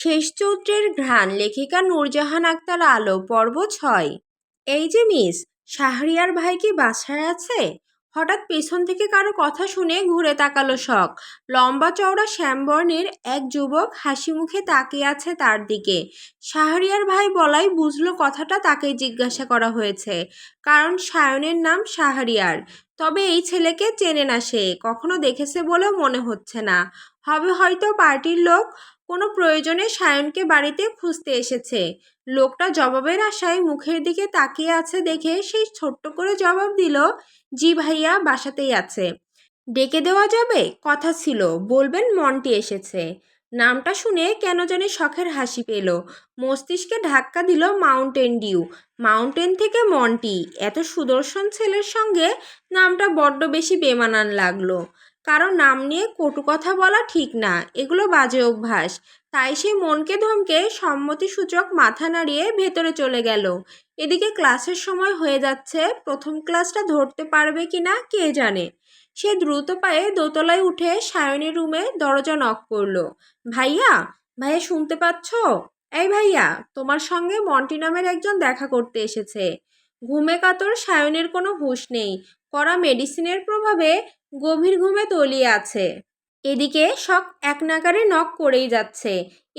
শেষ চৌত্রের ঘ্রাণ লেখিকা নূরজাহান আক্তার আলো পর্ব ৬। এই যে মিস, শাহরিয়ার ভাই কি বাসায় আছে? হঠাৎ পেছন থেকে কারো কথা শুনে ঘুরে তাকালো শখ। লম্বা চওড়া শ্যামবর্ণের এক যুবক হাসি মুখে তাকিয়ে আছে তার দিকে। শাহরিয়ার ভাই বলাই বুঝলো কথাটা তাকে জিজ্ঞাসা করা হয়েছে, কারণ সায়নের নাম শাহরিয়ার। তবে এই ছেলেকে চেনে না সে, কখনো দেখেছে বলেও মনে হচ্ছে না। হবে হয়তো পার্টির লোক, কোনো প্রয়োজনে সায়নকে বাড়িতে খুঁজতে এসেছে। লোকটা জবাবের আশায় মুখের দিকে তাকিয়ে আছে দেখে সেই ছোট্ট করে জবাব দিল, জি ভাইয়া বাসাতেই আছে। ডেকে দেওয়া যাবে? কথা ছিল, বলবেন মন্টি এসেছে। নামটা শুনে কেন জানি শখের হাসি পেল। মস্তিষ্কে ধাক্কা দিল মাউন্টেন ডিউ। মাউন্টেন থেকে মন্টি, এত সুদর্শন ছেলের সঙ্গে নামটা বড্ড বেশি বেমানান লাগলো। কারো নাম নিয়ে কটু কথা বলা ঠিক না, এগুলো বাজে অভ্যাস। তাই সে মনকে ধমকে সম্মতিসূচক মাথা নাড়িয়ে ভেতরে চলে গেল। এদিকে ক্লাসের সময় হয়ে যাচ্ছে, প্রথম ক্লাসটা ধরতে পারবে কিনা কে জানে। সে দ্রুত পায়ে দোতলায় উঠে সায়নের রুমে দরজা নক করলো। ভাইয়া, ভাইয়া শুনতে পাচ্ছ? এই ভাইয়া, তোমার সঙ্গে মন্টি নামের একজন দেখা করতে এসেছে। ঘুমে কাতর সায়নের কোনো হুঁশ নেই। কড়া মেডিসিনের প্রভাবে গভীর ঘুমে তলিয়ে আছে। এদিকে শখ এক নাগারে নক করেই যাচ্ছে।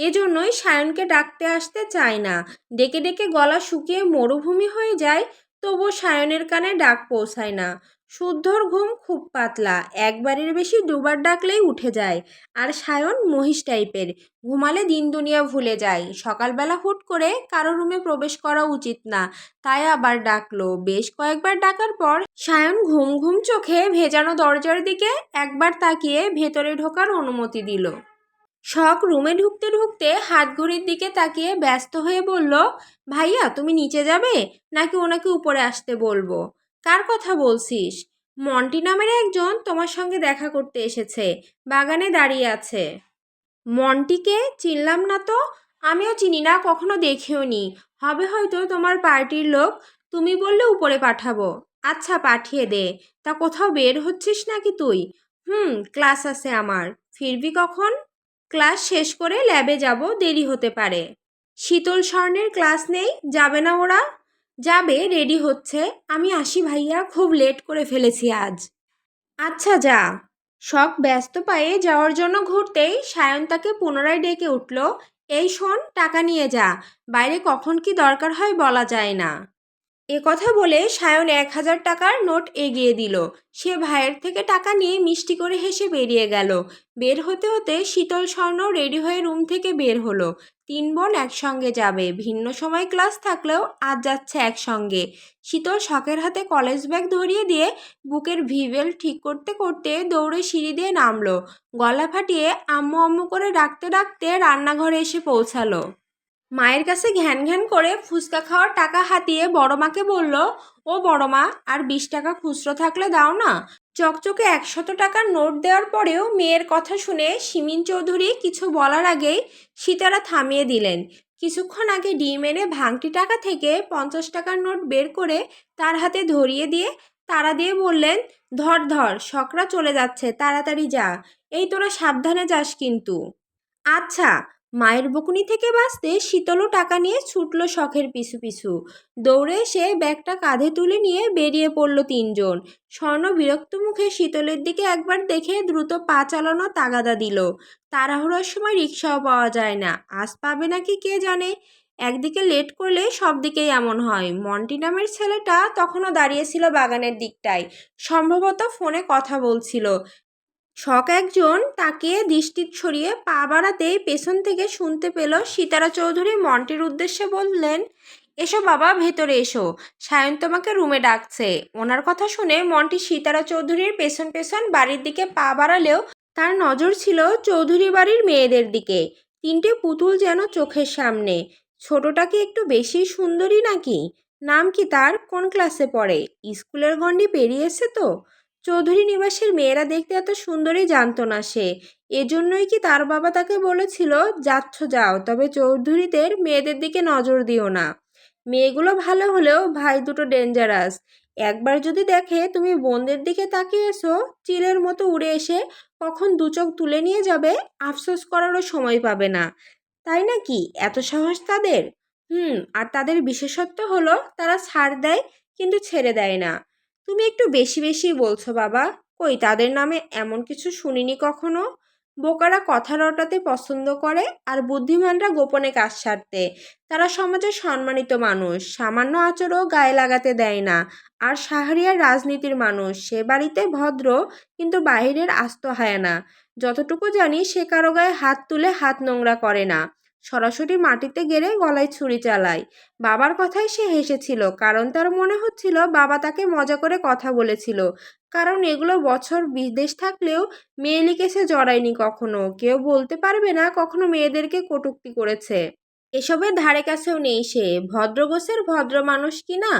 এজন্যই সায়নকে ডাকতে আসতে চায় না। ডেকে ডেকে গলা শুকিয়ে মরুভূমি হয়ে যায়, তবু সায়নের কানে ডাক পৌঁছায় না। শুদ্ধর ঘুম খুব পাতলা, একবারের বেশি দুবার ডাকলেই উঠে যায়। আর সায়ন মহিষ টাইপের, ঘুমালে দিন দুনিয়া ভুলে যায়। সকালবেলা হুট করে কারো রুমে প্রবেশ করা উচিত না, তাই আবার ডাকলো। বেশ কয়েকবার ডাকার পর সায়ন ঘুম ঘুম চোখে ভেজানো দরজার দিকে একবার তাকিয়ে ভেতরে ঢোকার অনুমতি দিল। শখ রুমে ঢুকতে ঢুকতে হাত ঘড়ির দিকে তাকিয়ে ব্যস্ত হয়ে বলল, ভাইয়া তুমি নিচে যাবে নাকি ওনাকে উপরে আসতে বলবো? কার কথা বলছিস? মন্টি নামের একজন তোমার সঙ্গে দেখা করতে এসেছে, বাগানে দাঁড়িয়ে আছে। মন্টিকে চিনলাম না তো। আমিও চিনি না, কখনো দেখেও নি। হবে হয়তো তোমার পার্টির লোক। তুমি বললে উপরে পাঠাবো। আচ্ছা পাঠিয়ে দে। তা কোথাও বের হচ্ছিস নাকি তুই? ক্লাস আছে আমার। ফিরবি কখন? ক্লাস শেষ করে ল্যাবে যাব, দেরি হতে পারে। শীতল স্বর্ণের ক্লাস নেই, যাবে না ওরা? যাবে, রেডি হচ্ছে। আমি আসি ভাইয়া, খুব লেট করে ফেলেছি আজ। আচ্ছা যা। শখ ব্যস্ত পায়ে যাওয়ার জন্য ঘুরতেই সায়ন তাকে পুনরায় ডেকে উঠল, এই শোন, টাকা নিয়ে যা, বাইরে কখন কি দরকার হয় বলা যায় না। এ কথা বলে সায়ন ১,০০০ টাকার নোট এগিয়ে দিল। সে ভাইয়ের থেকে টাকা নিয়ে মিষ্টি করে হেসে বেরিয়ে গেল। বের হতে হতে শীতল স্বর্ণ রেডি হয়ে রুম থেকে বের হলো। তিন বোন একসঙ্গে যাবে, ভিন্ন সময় ক্লাস থাকলেও আজ যাচ্ছে একসঙ্গে। শীতল শখের হাতে কলেজ ব্যাগ ধরিয়ে দিয়ে বুকের ভিবেল ঠিক করতে করতে দৌড়ে সিঁড়ি দিয়ে নামলো। গলা ফাটিয়ে আম্মু আম্মু করে ডাকতে ডাকতে রান্নাঘরে এসে পৌঁছালো। মায়ের কাছে ঘ্যান ঘ্যান করে ফুচকা খাওয়ার টাকা হাতিয়ে বড়মাকে বলল, ও বড়মা, আর ২০ টাকা খুচরো থাকলে দাও না। চকচকে ১০০ টাকার নোট দেওয়ার পরেও মেয়ের কথা শুনে শিমিন চৌধুরী কিছু বলার আগেই সীতারা থামিয়ে দিলেন। কিছুক্ষণ আগে ডিম এনে ভাঙটি টাকা থেকে ৫০ টাকার নোট বের করে তার হাতে ধরিয়ে দিয়ে তাড়া দিয়ে বললেন, ধর ধর, শকরা চলে যাচ্ছে, তাড়াতাড়ি যা। এই তোরা সাবধানে যাস কিন্তু। আচ্ছা। মায়ের বকুনি থেকে বাঁচতে শীতলও টাকা নিয়ে ছুটল শখের পিছু পিছু। দৌড়ে এসে ব্যাগটা কাঁধে তুলে নিয়ে বেরিয়ে পড়ল তিনজন। স্বর্ণ বিরক্ত মুখে শীতলের দিকে একবার দেখে দ্রুত পা চালানো তাগাদা দিল। তাড়াহুড়োর সময় রিক্সাও পাওয়া যায় না, আজ পাবে নাকি কে জানে। একদিকে লেট করলে সব দিকেই এমন হয়। মন্টি নামের ছেলেটা তখনও দাঁড়িয়েছিল বাগানের দিকটায়, সম্ভবত ফোনে কথা বলছিল। শখ একজন তাকিয়ে দৃষ্টি সরিয়ে পা বাড়াতেই পেছন থেকে শুনতে পেল সীতারা চৌধুরী মন্টির উদ্দেশ্যে বললেন, এসো বাবা, ভেতরে এসো, সায়ন তোমাকে রুমে ডাকছে। ওনার কথা শুনে মন্টি সীতারা চৌধুরীর পেছন পেছন বাড়ির দিকে পা বাড়ালেও তার নজর ছিল চৌধুরী বাড়ির মেয়েদের দিকে। তিনটে পুতুল যেন চোখের সামনে। ছোটটা কি একটু বেশি সুন্দরী নাকি? নাম কি তার? কোন ক্লাসে পড়ে? স্কুলের গণ্ডি পেরিয়েছে তো? চৌধুরী নিবাসের মেয়েরা দেখতে এত সুন্দরী জানতো না সে। এজন্যই কি তার বাবা তাকে বলেছিল, যাচ্ছ যাও, তবে চৌধুরীদের মেয়েদের দিকে নজর দিও না। মেয়েগুলো ভালো হলেও ভাই দুটো ডেঞ্জারাস। একবার যদি দেখে তুমি বোনদের দিকে তাকিয়েছো, চিলের মতো উড়ে এসে কখন দু চোখ তুলে নিয়ে যাবে, আফসোস করারও সময় পাবে না। তাই নাকি? এত সাহস তাদের? আর তাদের বিশেষত্ব হলো তারা ছাড় দেয় কিন্তু ছেড়ে দেয় না। তুমি একটু বেশি বেশি বলছো বাবা। কই তাদের নামে এমন কিছু শুনিনি কখনো। বোকারা কথা রটাতে পছন্দ করে আর বুদ্ধিমানরা গোপনে কাজ সারতে। তারা সমাজে সম্মানিত মানুষ, সামান্য আচরও গায়ে লাগাতে দেয় না। আর শাহরিয়ার রাজনীতির মানুষ, সে বাড়িতে ভদ্র কিন্তু বাহিরের আস্ত হয় না। যতটুকু জানি সে কারো গায়ে হাত তুলে হাত নোংরা করে না, সরাসরি মাটিতে গেড়ে গলায় ছুরি চালায়। বাবার কথায় সে হেসেছিল, কারণ তার মনে হচ্ছিল বাবা তাকে মজা করে কথা বলেছিল। কারণ এগুলো বছর বিদেশ থাকলেও মেয়ে লিখেছে জড়ায়নি কখনো, কেউ বলতে পারবে না কখনো মেয়েদেরকে কটূক্তি করেছে। এসবের ধারে কাছেও নেই সে, ভদ্রগোছের ভদ্র মানুষ কি না?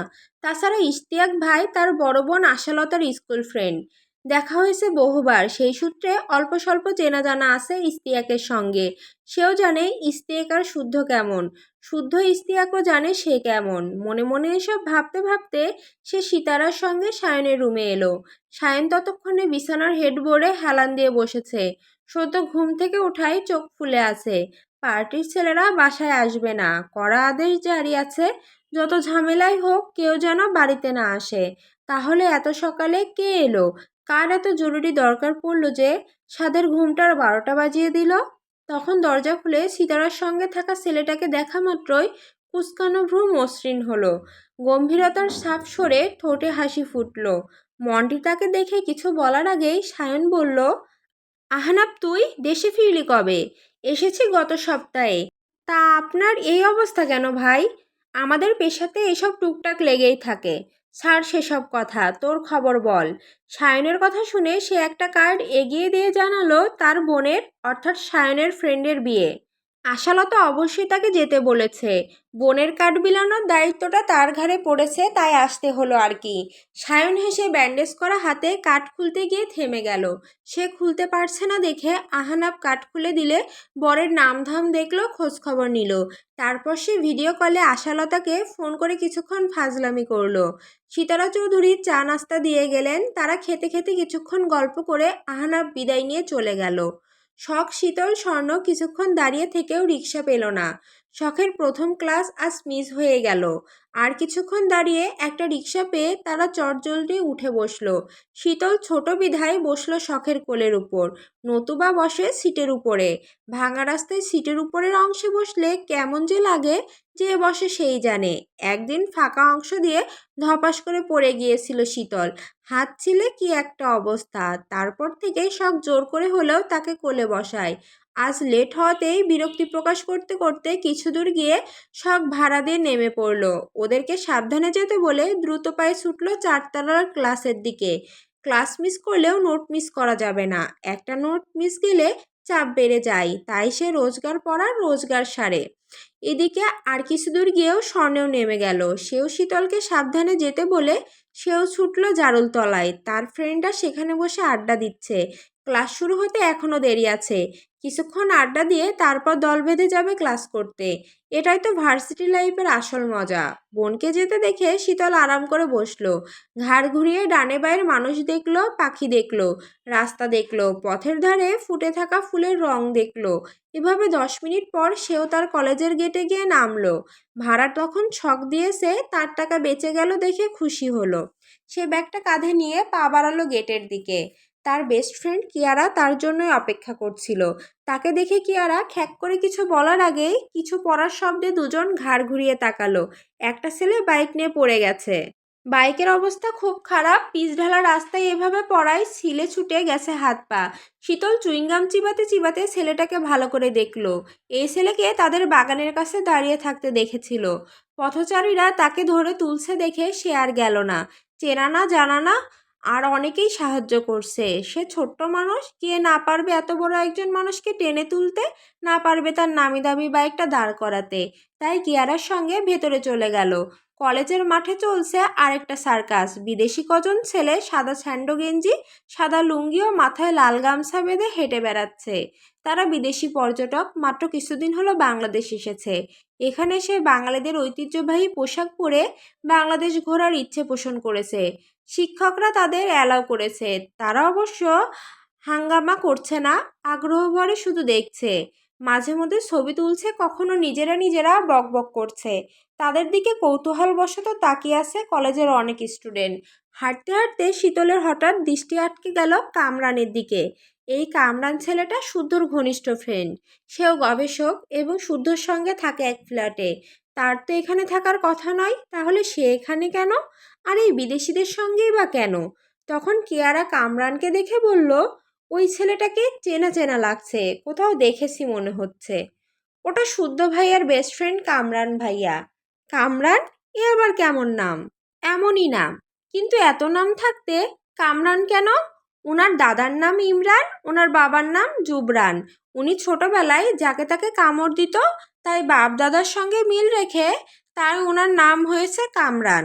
তাছাড়া ইশতিয়াক ভাই তার বড় বোন আশালতার স্কুল ফ্রেন্ড। দেখা হয়েছে বহুবার, সেই সূত্রে অল্প স্বল্প চেনা জানা আছে ইশতিয়াকের সঙ্গে। সেও জানে ইশতিয়াক আর শুদ্ধ কেমন, শুদ্ধ ইশতিয়াকও জানে সে কেমন। মনে মনে এসব ভাবতে ভাবতে সে সিতারার সঙ্গে সায়নের রুমে এলো। সায়ন ততক্ষণে বিছানার হেডবোর্ডে হেলান দিয়ে বসেছে। সদ্য ঘুম থেকে উঠাই চোখ ফুলে আছে। পার্টির ছেলেরা বাসায় আসবে না, কড়া আদেশ জারি আছে। যত ঝামেলাই হোক কেউ যেন বাড়িতে না আসে। তাহলে এত সকালে কে এলো? কার এত জরুরি দরকার পড়লো যে সাদের ঘুমটার 12টা বাজিয়ে দিল? তখন দরজা খুলে সিতারার সঙ্গে থাকা ছেলেটাকে দেখা মাত্রই কুঁচকানো ভ্রু মসৃণ হলো। গম্ভীরতার ছাপ সরে ঠোঁটে হাসি ফুটল। মন্টি তাকে দেখে কিছু বলার আগেই সায়ন বলল, আহনাব তুই দেশে ফিরলি কবে? এসেছি গত সপ্তাহে। তা আপনার এই অবস্থা কেন ভাই? আমাদের পেশাতে এসব টুকটাক লেগেই থাকে। ছাড় সেসব কথা, তোর খবর বল। সায়নের কথা শুনে সে একটা কার্ড এগিয়ে দিয়ে জানালো তার বোনের অর্থাৎ সায়নের ফ্রেন্ডের বিয়ে। আশালতা অবশ্যই তাকে যেতে বলেছে। বোনের কার্ড বিলানোর দায়িত্বটা তার ঘাড়ে পড়েছে, তাই আসতে হলো আর কি। সায়ন হেসে ব্যান্ডেজ করা হাতে কার্ড খুলতে গিয়ে থেমে গেল। সে খুলতে পারছে না দেখে আহনাব কার্ড খুলে দিলে বরের নামধাম দেখলো, খোঁজ খবর নিল। তারপর সে ভিডিও কলে আশালতাকে ফোন করে কিছুক্ষণ ফাজলামি করলো। সিতারা চৌধুরী চা নাস্তা দিয়ে গেলেন। তারা খেতে খেতে কিছুক্ষণ গল্প করে আহনাব বিদায় নিয়ে চলে গেল। শখ শীতল স্বর্ণ কিছুক্ষণ দাঁড়িয়ে থেকেও রিক্সা পেল না। শখের প্রথম ক্লাস আজ মিস হয়ে গেল। আর কিছুক্ষণ দাঁড়িয়ে একটা রিক্সা পেয়ে তারা চটজলদি উঠে বসলো। শীতল ছোট বিধায় বসলো শখের কোলের উপর, নতুবা বসে সিটের উপরে। ভাঙা রাস্তায় সিটের উপরের অংশে বসলে কেমন যে লাগে, যে বসে সেই জানে। একদিন ফাঁকা অংশ দিয়ে ধপাস করে পড়ে গিয়েছিল শীতল, হাত ছিলে কি একটা অবস্থা। তারপর থেকে শখ জোর করে হলেও তাকে কোলে বসায়। আজ লেট হওয়াতেই বিরক্তি প্রকাশ করতে করতে কিছু দূর গিয়ে শখ ভাড়া দিয়ে নেমে পড়ল। ওদেরকে সাবধানে যেতে বলে দ্রুত পায়ে ছুটল 4তলার ক্লাসের দিকে। ক্লাস মিস করলেও নোট মিস করা যাবে না, একটা নোট মিস গেলে চাপ বেড়ে যায়, তাই সে রোজগার পড়ার রোজগার সারে। এদিকে আর কিছু দূর গিয়েও স্বর্ণেও নেমে গেল। সেও শীতলকে সাবধানে যেতে বলে সেও ছুটল জারুল তলায়। তার ফ্রেন্ডরা সেখানে বসে আড্ডা দিচ্ছে। ক্লাস শুরু হতে এখনও দেরি আছে। কিছুক্ষণ আড্ডা দিয়ে তারপর দল বেঁধে যাবে ক্লাস করতে। এটাই তো ভার্সিটি লাইফের আসল মজা। বোনকে যেতে দেখে শীতল আরাম করে বসলো। ঘাড় ঘুরিয়ে ডানে বাঁয়ের মানুষ দেখলো, পাখি দেখলো, রাস্তা দেখলো, পথের ধারে ফুটে থাকা ফুলের রং দেখলো। এভাবে 10 মিনিট পর সেও তার কলেজের গেটে গিয়ে নামলো। ভাড়া তখন ছক দিয়েছে, তার টাকা বেঁচে গেল দেখে খুশি হলো। সে ব্যাগটা কাঁধে নিয়ে পা বাড়ালো গেটের দিকে। তার বেস্ট ফ্রেন্ড কিয়ারা তার জন্যই অপেক্ষা করছিল। তাকে দেখে কিয়ারা খ্যাক করে কিছু বলার আগেই কিছু পড়ার শব্দে দুজন ঘাড় ঘুরিয়ে তাকালো। একটা ছেলে বাইক নিয়ে পড়ে গেছে। বাইকের অবস্থা খুব খারাপ, পিচ ঢালা রাস্তায় এভাবে পড়ায় ছিলে ছুটে গেছে হাত পা। শীতল চুইংগাম চিবাতে চিবাতে ছেলেটাকে ভালো করে দেখলো। এই ছেলেকে তাদের বাগানের কাছে দাঁড়িয়ে থাকতে দেখেছিল। পথচারীরা তাকে ধরে তুলছে দেখে সে আর গেল না। চেনা না জানা না, আর অনেকেই সাহায্য করছে। সে ছোট্ট মানুষ, কে না পারবে এত বড় একজন মানুষকে টেনে তুলতে, না পারবে তার নামি দামি বাইকটা দাঁড় করাতে। তাই কিয়ারার সঙ্গে ভেতরে চলে গেল। কলেজের মাঠে চলছে আরেকটা সার্কাস। বিদেশি কজন ছেলে সাদা স্যান্ডো গেঞ্জি, সাদা লুঙ্গি ও মাথায় লাল গামছা বেঁধে হেঁটে বেড়াচ্ছে। তারা বিদেশি পর্যটক, মাত্র কিছুদিন হলো বাংলাদেশ এসেছে। এখানে সে বাঙালিদের ঐতিহ্যবাহী পোশাক পরে বাংলাদেশ ঘোরার ইচ্ছে পোষণ করেছে। শিক্ষকরা তাদের অ্যালাউ করেছে। তারা অবশ্য হাঙ্গামা করছে না, আগ্রহ ভরে শুধু দেখছে। মাঝে মধ্যে ছবি তুলছে, কখনো নিজেরা বকবক করছে। তাদের দিকে কৌতূহলবশত তাকিয়ে আছে কলেজের অনেক স্টুডেন্ট। হাঁটতে হাঁটতে শীতলের হঠাৎ দৃষ্টি আটকে গেল কামরানের দিকে। এই কামরান ছেলেটা শুদ্ধর ঘনিষ্ঠ ফ্রেন্ড। সেও গবেষক এবং শুদ্ধর সঙ্গে থাকে এক ফ্ল্যাটে। তার তো এখানে থাকার কথা নয়, তাহলে সে এখানে কেন? আর এই বিদেশিদের সঙ্গেই বা কেন? তখন কিয়ারা কামরানকে দেখে বলল, ওই ছেলেটাকে চেনা চেনা লাগছে, কোথাও দেখেছি মনে হচ্ছে। ওটা শুদ্ধ ভাইয়ার বেস্ট ফ্রেন্ড কামরান ভাইয়া। কামরান? এ আবার কেমন নাম? এমনই নাম, কিন্তু এত নাম থাকতে কামরান কেন? ওনার দাদার নাম ইমরান, ওনার বাবার নাম জুবরান। উনি ছোটবেলায় যাকে তাকে কামড় দিত, তাই বাপ দাদার সঙ্গে মিল রেখে তাই ওনার নাম হয়েছে কামরান।